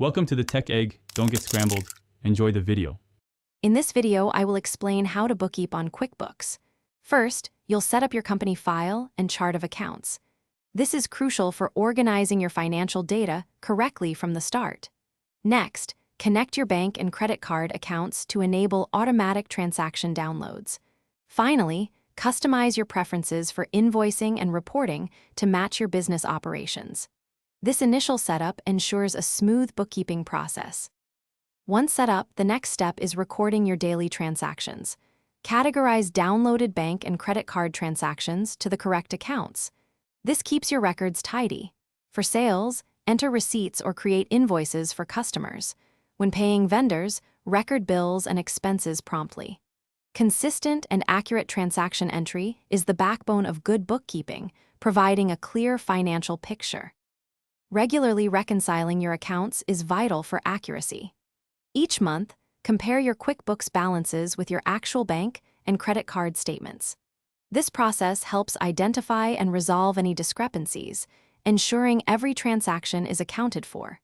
Welcome to the Tech Egg. Don't get scrambled. Enjoy the video. In this video, I will explain how to bookkeep on QuickBooks. First, you'll set up your company file and chart of accounts. This is crucial for organizing your financial data correctly from the start. Next, connect your bank and credit card accounts to enable automatic transaction downloads. Finally, customize your preferences for invoicing and reporting to match your business operations. This initial setup ensures a smooth bookkeeping process. Once set up, the next step is recording your daily transactions. Categorize downloaded bank and credit card transactions to the correct accounts. This keeps your records tidy. For sales, enter receipts or create invoices for customers. When paying vendors, record bills and expenses promptly. Consistent and accurate transaction entry is the backbone of good bookkeeping, providing a clear financial picture. Regularly reconciling your accounts is vital for accuracy. Each month, compare your QuickBooks balances with your actual bank and credit card statements. This process helps identify and resolve any discrepancies, ensuring every transaction is accounted for.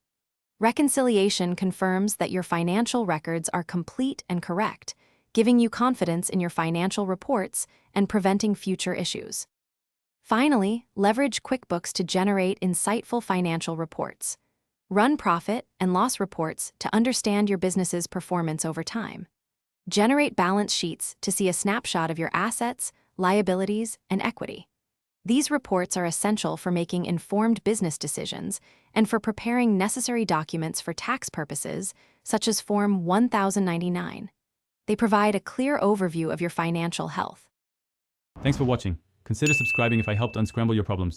Reconciliation confirms that your financial records are complete and correct, giving you confidence in your financial reports and preventing future issues. Finally, leverage QuickBooks to generate insightful financial reports. Run profit and loss reports to understand your business's performance over time. Generate balance sheets to see a snapshot of your assets, liabilities, and equity. These reports are essential for making informed business decisions and for preparing necessary documents for tax purposes, such as Form 1099. They provide a clear overview of your financial health. Thanks for watching. Consider subscribing if I helped unscramble your problems.